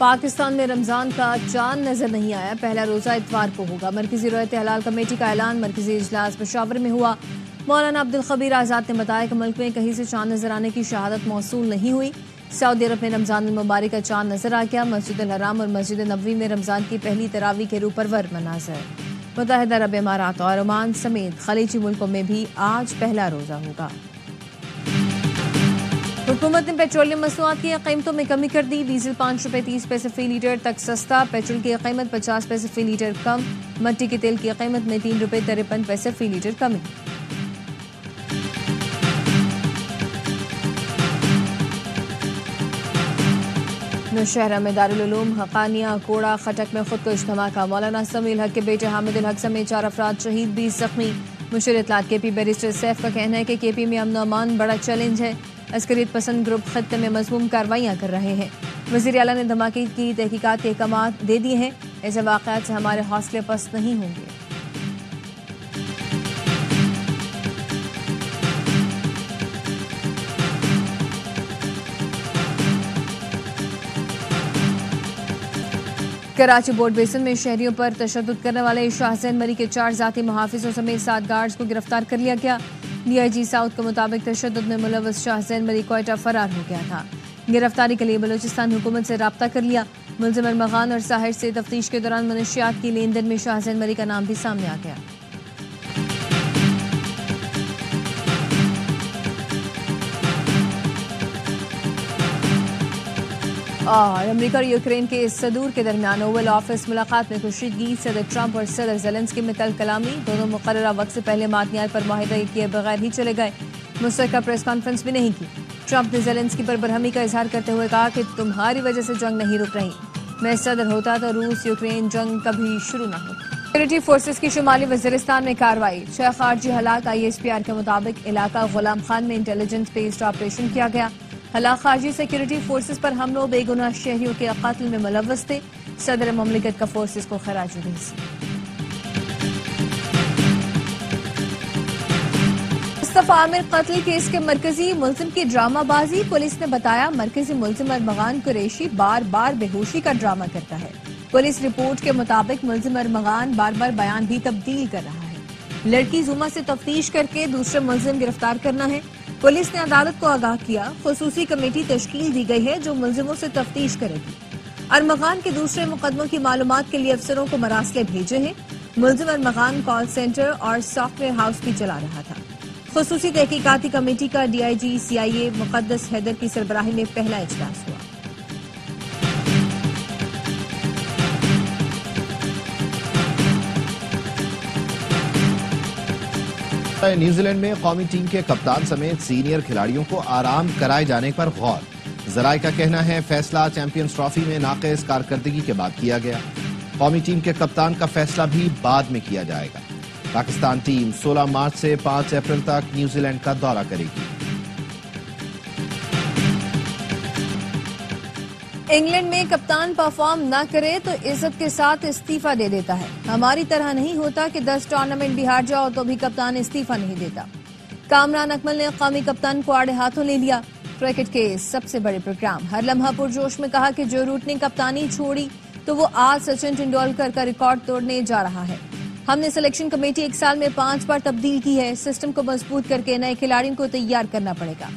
پاکستان میں رمضان کا چاند نظر نہیں آیا. پہلا روزہ اتوار کو ہوگا. مرکزی رعایت حلال کمیٹی کا اعلان مرکزی اجلاس پشاور میں ہوا. مولانا عبدالخبیر آزاد نے بتایا کہ ملک میں کہیں سے چاند نظر آنے کی شہادت موصول نہیں ہوئی. سعودی عرب میں رمضان المبارک کا چاند نظر آ گیا. مسجد الحرام اور مسجد نبوی میں رمضان کی پہلی تراویح کے روح پرور مناظر. متحدہ عرب امارات اور عمان سمیت خلیجی ملکوں میں بھی آج پہلا روزہ ہوگا. حکومت نے پیٹرولیم مصنوعات کی قیمتوں میں کمی کر دی. ڈیزل 5 روپے 30 پیسے فی لیٹر تک سستا. پیٹرول کی قیمت 50 پیسے فی لیٹر کم. مٹی کے تیل کی قیمت میں 3 روپے 53 پیسے فی لیٹر کمی. نوشہرہ میں دارالعلوم حقانیہ کوڑا خٹک میں خودکش دھماکہ. مولانا سمیع الحق کے بیٹے حامد الحق سمیت 4 افراد شہید 20 زخمی. مشیر اطلاعات کے پی بیرسٹر سیف کا کہنا ہے کہ کے پی میں امن و امان بڑا چیلنج ہے. عسکریت پسند گروپ خطے میں مذموم کارروائیاں کر رہے ہیں. وزیر اعلیٰ نے دھماکے کی تحقیقات کے احکامات دے دیے ہیں. ایسے واقعات سے ہمارے حوصلے پست نہیں ہوں گے. کراچی بورڈ بیسن میں شہریوں پر تشدد کرنے والے شاہ زین مری کے 4 ذاتی محافظوں سمیت 7 گارڈز کو گرفتار کر لیا گیا. ڈی آئی جی ساؤتھ کے مطابق تشدد میں ملوث شاہ زین مری کوئٹہ فرار ہو گیا تھا. گرفتاری کے لیے بلوچستان حکومت سے رابطہ کر لیا. ملزم ارمغان اور ساحر سے تفتیش کے دوران منشیات کی لین دین میں شاہ زین مری کا نام بھی سامنے آ گیا. اور امریکہ اور یوکرین کے صدور کے درمیان اوول آفس ملاقات میں کشیدگی. صدر ٹرمپ اور صدر زیلنسکی میں کل کلامی. دونوں مقررہ وقت سے پہلے معدنیات پر معاہدہ کیے بغیر ہی چلے گئے. مشترکہ پریس کانفرنس بھی نہیں کی. ٹرمپ نے زیلنسکی پر برہمی کا اظہار کرتے ہوئے کہا کہ تمہاری وجہ سے جنگ نہیں رک رہی. میں صدر ہوتا تو روس یوکرین جنگ کبھی شروع نہ ہوتی. سیکورٹی فورسز کی شمالی وزیرستان میں کارروائی. 6 خارجی ہلاک. آئی ایس پی آر کے مطابق علاقہ غلام خان میں انٹیلیجنس بیسڈ آپریشن کیا گیا. ہلاک خارجی سیکورٹی فورسز پر حملوں بے گناہ شہریوں کے قتل میں ملوث تھے. صدر مملکت کا فورسز کو خراج عقیدت. مصطفی عامر قتل کیس کے مرکزی ملزم کی ڈرامہ بازی. پولیس نے بتایا مرکزی ملزم ارمغان قریشی بار بار بے ہوشی کا ڈرامہ کرتا ہے. پولیس رپورٹ کے مطابق ملزم ارمغان بار بار بیان بھی تبدیل کر رہا ہے. لڑکی زوما سے تفتیش کر کے دوسرے ملزم گرفتار کرنا ہے. پولیس نے عدالت کو آگاہ کیا. خصوصی کمیٹی تشکیل دی گئی ہے جو ملزموں سے تفتیش کرے گی. ارمغان کے دوسرے مقدموں کی معلومات کے لیے افسروں کو مراسلے بھیجے ہیں. ملزم ارمغان کال سینٹر اور سافٹ ویئر ہاؤس بھی چلا رہا تھا. خصوصی تحقیقاتی کمیٹی کا ڈی آئی جی سی آئی اے مقدس حیدر کی سربراہی میں پہلا اجلاس ہوا. نیوزی لینڈ میں قومی ٹیم کے کپتان سمیت سینئر کھلاڑیوں کو آرام کرائے جانے پر غور. ذرائع کا کہنا ہے فیصلہ چیمپئنز ٹرافی میں ناقص کارکردگی کے بعد کیا گیا. قومی ٹیم کے کپتان کا فیصلہ بھی بعد میں کیا جائے گا. پاکستان ٹیم 16 مارچ سے 5 اپریل تک نیوزی لینڈ کا دورہ کرے گی. انگلینڈ میں کپتان پرفارم نہ کرے تو عزت کے ساتھ استعفیٰ دے دیتا ہے. ہماری طرح نہیں ہوتا کہ 10 ٹورنامنٹ بھی ہار جاؤ تو بھی کپتان استعفیٰ نہیں دیتا. کامران اکمل نے قومی کپتان کو آڑے ہاتھوں لے لیا. کرکٹ کے سب سے بڑے پروگرام ہر لمحہ پرجوش میں کہا کہ جو روٹ نے کپتانی چھوڑی تو وہ آج سچن ٹنڈولکر کا ریکارڈ توڑنے جا رہا ہے. ہم نے سلیکشن کمیٹی 1 سال میں 5 بار تبدیل کی ہے. سسٹم کو مضبوط کر کے نئے کھلاڑیوں کو تیار کرنا پڑے گا.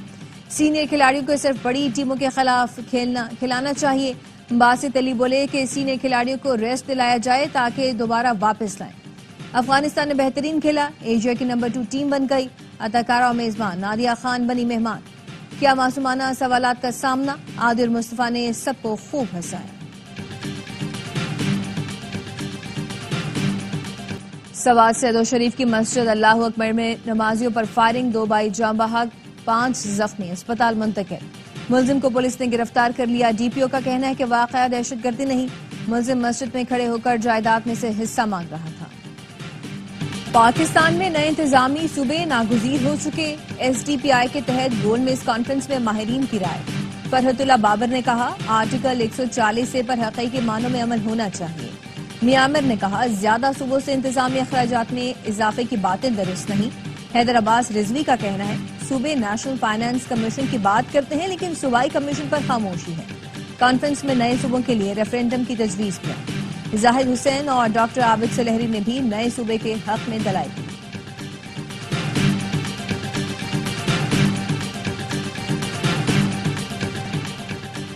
سینئر کھلاڑیوں کو صرف بڑی ٹیموں کے خلاف کھلانا چاہیے. باسط علی بولے کہ سینئر کھلاڑیوں کو ریسٹ دلایا جائے تاکہ دوبارہ واپس لائیں. افغانستان نے بہترین کھیلا. ایشیا کی نمبر 2 ٹیم بن گئی. اداکارہ اور میزبان نادیہ خان بنی مہمان. کیا معصومانہ سوالات کا سامنا. عادل اور مصطفیٰ نے سب کو خوب ہنسایا. سوات سعید شریف کی مسجد اللہ اکبر میں نمازیوں پر فائرنگ. 2 بھائی جاں بحق 5 زخمی. اسپتال منتقل. ملزم کو پولیس نے گرفتار کر لیا. ڈی پی او کا کہنا ہے کہ واقعہ دہشت گردی نہیں. ملزم مسجد میں کھڑے ہو کر جائیداد میں سے حصہ مانگ رہا تھا. پاکستان میں نئے انتظامی صوبے ناگزیر ہو چکے. ایس ڈی پی آئی کے تحت گول میز کانفرنس میں ماہرین کی رائے. فرحت اللہ بابر نے کہا آرٹیکل 140 سے پر حقیقی معنوں میں عمل ہونا چاہیے. میامر نے کہا زیادہ صوبوں سے انتظامی اخراجات میں اضافے کی باتیں درست نہیں. حیدر عباس رضوی کا کہنا ہے صوبے نیشنل فائنانس کمیشن کی بات کرتے ہیں لیکن صوبائی کمیشن پر خاموشی ہے. کانفرنس میں نئے صوبوں کے لیے ریفرینڈم کی تجویز کیا۔ زاہد حسین اور ڈاکٹر عابد سلیحری نے بھی نئے صوبے کے حق میں دلائل دی۔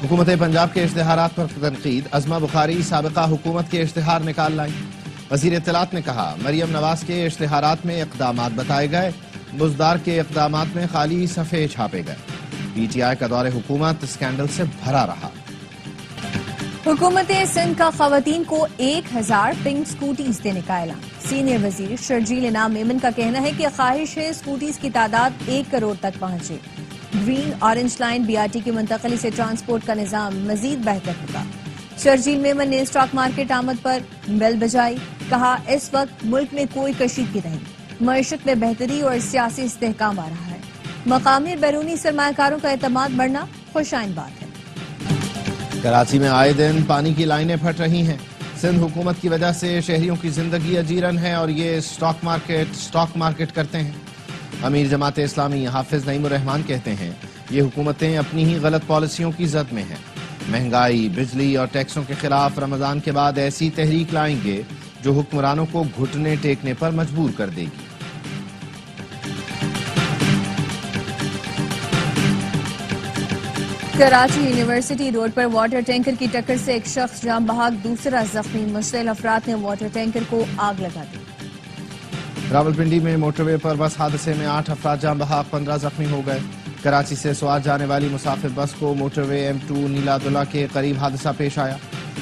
حکومت پنجاب کے اشتہارات پر تنقید، عظمہ بخاری سابقہ حکومت کے اشتہار نکال لائیں۔ وزیر اطلاعات نے کہا مریم نواز کے اشتہارات میں اقدامات بتائے گئے، بزدار کے اقدامات میں خالی صفحے چھاپے گئے۔ پی ٹی آئی کا دور حکومت اسکینڈل سے بھرا رہا۔ حکومت سندھ کا خواتین کو 1000 پنک سکوٹیز دینے کا اعلان۔ سینئر وزیر شرجیل انعام میمن کا کہنا ہے کہ خواہش ہے سکوٹیز کی تعداد 1 کروڑ تک پہنچے۔ گرین آرنج لائن BRT کی منتقلی سے ٹرانسپورٹ کا نظام مزید بہتر ہوگا۔ شرجیل میمن نے اسٹاک مارکیٹ آمد پر بیل بجائی، کہا اس وقت ملک میں کوئی کشیدگی نہیں، معیشت میں بہتری اور سیاسی استحکام آ رہا ہے۔ مقامی اور بیرونی سرمایہ کاروں کا اعتماد بڑھنا خوشائن بات ہے۔ کراچی میں آئے دن پانی کی لائنیں پھٹ رہی ہیں۔ سندھ حکومت کی وجہ سے شہریوں کی زندگی اجیرن ہے اور یہ اسٹاک مارکیٹ کرتے ہیں۔ امیر جماعت اسلامی حافظ نعیم الرحمان کہتے ہیں یہ حکومتیں اپنی ہی غلط پالیسیوں کی زد میں ہیں۔ مہنگائی، بجلی اور ٹیکسوں کے خلاف رمضان کے بعد ایسی تحریک لائیں گے جو حکمرانوں کو گھٹنے ٹیکنے پر مجبور کر دے گی۔ کراچی یونیورسٹی روڈ پر واٹر ٹینکر کی ٹکر سے ایک شخص جاں بحق، دوسرا زخمی۔ مشتعل افراد نے واٹر ٹینکر کو آگ لگا دی۔ راولپنڈی میں موٹر وے پر بس حادثے میں 8 افراد جاں بحق، 15 زخمی ہو گئے۔ کراچی سے سوات جانے والی مسافر بس کو موٹر وے M2 نیلا دلہ کے قریب حادثہ پیش آیا۔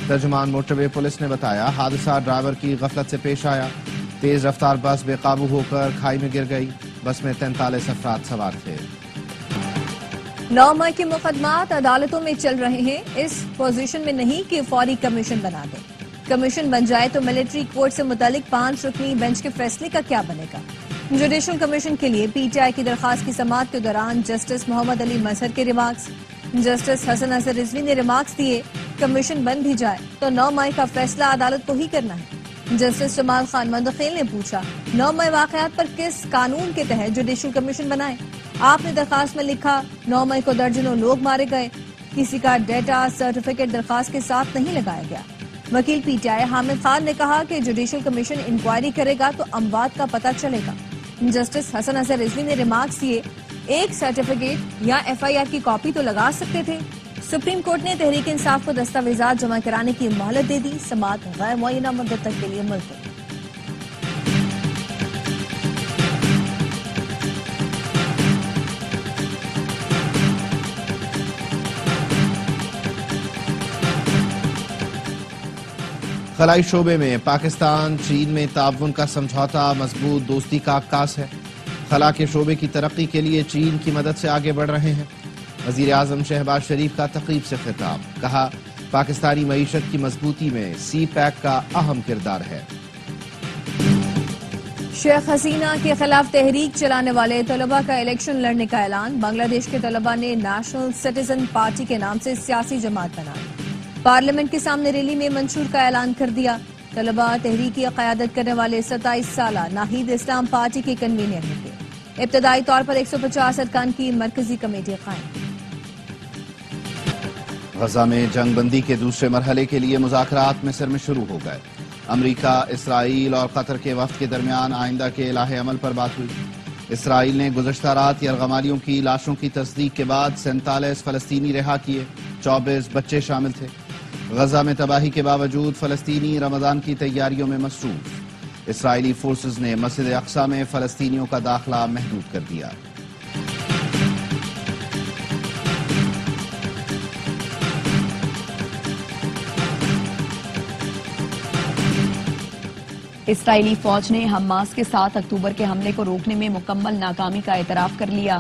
ترجمان موٹر وے پولیس نے بتایا حادثہ ڈرائیور کی غفلت سے پیش آیا۔ تیز رفتار بس بے قابو ہو کر کھائی میں گر گئی۔ بس میں 43 افراد سوار تھے۔ 9 مئی کے مقدمات عدالتوں میں چل رہے ہیں، اس پوزیشن میں نہیں کہ فوری کمیشن بنا دیں۔ کمیشن بن جائے تو ملٹری کورٹ سے متعلق 5 رکنی بینچ کے فیصلے کا کیا بنے گا؟ جوڈیشل کمیشن کے لیے پی ٹی آئی کی درخواست کی سماعت کے دوران جسٹس محمد علی مظہر کے ریمارکس۔ جسٹس حسن اظہر رضوی نے ریمارکس دیے کمیشن بن بھی جائے تو 9 مئی کا فیصلہ عدالت کو ہی کرنا ہے۔ جسٹس جمال خان مندخیل نے پوچھا 9 مئی واقعات پر کس قانون کے تحت جوڈیشل کمیشن بنائے؟ آپ نے درخواست میں لکھا 9 مئی کو درجنوں لوگ مارے گئے، کسی کا ڈیٹا سرٹیفکیٹ درخواست کے ساتھ نہیں لگایا گیا۔ وکیل P T I Hamid Khan نے کہا کہ جوڈیشل کمیشن انکوائری کرے گا تو اموات کا پتہ چلے گا۔ جسٹس حسن اظہر رضوی نے ریمارکس دیے ایک سرٹیفکیٹ یا FIR کی کاپی تو لگا سکتے تھے۔ سپریم کورٹ نے تحریک انصاف کو دستاویزات جمع کرانے کی مہلت دے دی، سماعت غیر معینہ مدت تک کے لیے ملتوی۔ خلائی شعبے میں پاکستان چین میں تعاون کا سمجھوتا مضبوط دوستی کا عکاس ہے۔ خلا کے شعبے کی ترقی کے لیے چین کی مدد سے آگے بڑھ رہے ہیں۔ وزیر اعظم شہباز شریف کا تقریب سے خطاب، کہا پاکستانی معیشت کی مضبوطی میں سی پیک کا اہم کردار ہے۔ شیخ حسینہ کے خلاف تحریک چلانے والے طلباء کا الیکشن لڑنے کا اعلان۔ بنگلہ دیش کے طلباء نے نیشنل سٹیزن پارٹی کے نام سے سیاسی جماعت بنائی۔ پارلیمنٹ کے سامنے ریلی میں منشور کا اعلان کر دیا۔ طلباء تحریک کی قیادت کرنے والے 27 سالہ ناہید اسلام پارٹی کے کنوینر ہوں گے۔ ابتدائی طور پر 150 ارکان کی مرکزی کمیٹی قائم۔ غزہ میں جنگ بندی کے دوسرے مرحلے کے لیے مذاکرات مصر میں شروع ہو گئے۔ امریکہ، اسرائیل اور قطر کے وفد کے درمیان آئندہ کے الہ عمل پر بات ہوئی۔ اسرائیل نے گزشتہ رات یرغمالیوں کی لاشوں کی تصدیق کے بعد 47 فلسطینی رہا کیے، 24 بچے شامل تھے۔ غزہ میں تباہی کے باوجود فلسطینی رمضان کی تیاریوں میں مصروف۔ اسرائیلی فورسز نے مسجد اقصی میں فلسطینیوں کا داخلہ محدود کر دیا۔ اسرائیلی فوج نے حماس کے 7 اکتوبر کے حملے کو روکنے میں مکمل ناکامی کا اعتراف کر لیا۔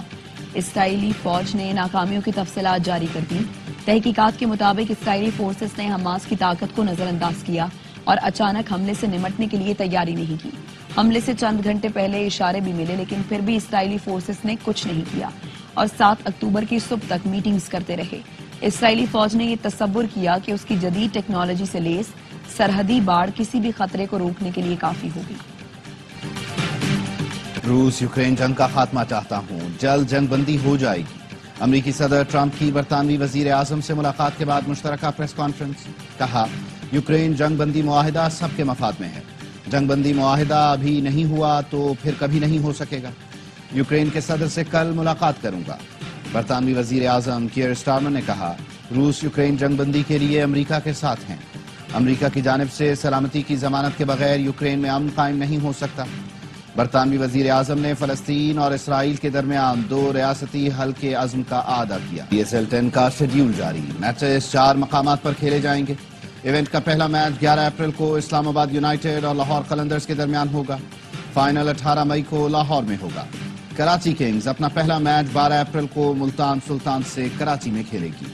اسرائیلی فوج نے ناکامیوں کی تفصیلات جاری کر دی۔ تحقیقات کے مطابق اسرائیلی فورسز نے حماس کی طاقت کو نظر انداز کیا اور اچانک حملے سے نمٹنے کے لیے تیاری نہیں کی۔ حملے سے چند گھنٹے پہلے اشارے بھی ملے لیکن پھر بھی اسرائیلی فورسز نے کچھ نہیں کیا اور 7 اکتوبر کی صبح تک میٹنگز کرتے رہے۔ اسرائیلی فوج نے یہ تصور کیا کہ اس کی جدید ٹیکنالوجی سے لیس سرحدی باڑ کسی بھی خطرے کو روکنے کے لیے کافی ہوگی۔ روس یوکرین جنگ کا خاتمہ چاہتا ہوں، جلد جنگ بندی ہو جائے گی۔ امریکی صدر ٹرمپ کی برطانوی وزیر اعظم سے ملاقات کے بعد مشترکہ پریس کانفرنس. کہا یوکرین جنگ بندی معاہدہ سب کے مفاد میں ہے. جنگ بندی معاہدہ ابھی نہیں ہوا تو پھر کبھی نہیں ہو سکے گا. یوکرین کے صدر سے کل ملاقات کروں گا. برطانوی وزیر اعظم کیئر سٹارمر نے کہا روس یوکرین جنگ بندی کے لیے امریکہ کے ساتھ ہیں. امریکہ کی جانب سے سلامتی کی ضمانت کے بغیر یوکرین میں امن قائم نہیں ہو سکتا. برطانوی وزیر اعظم نے فلسطین اور اسرائیل کے درمیان 2 ریاستی حل کے عزم کا اعادہ کیا. PSL10 کا شیڈیول جاری. میچز 4 مقامات پر کھیلے جائیں گے. ایونٹ کا پہلا میچ 11 اپریل کو اسلام آباد یونائیٹڈ اور لاہور قلندرز کے درمیان ہوگا. فائنل 18 مئی کو لاہور میں ہوگا. کراچی کنگز اپنا پہلا میچ 12 اپریل کو ملتان سلطان سے کراچی میں کھیلے گی.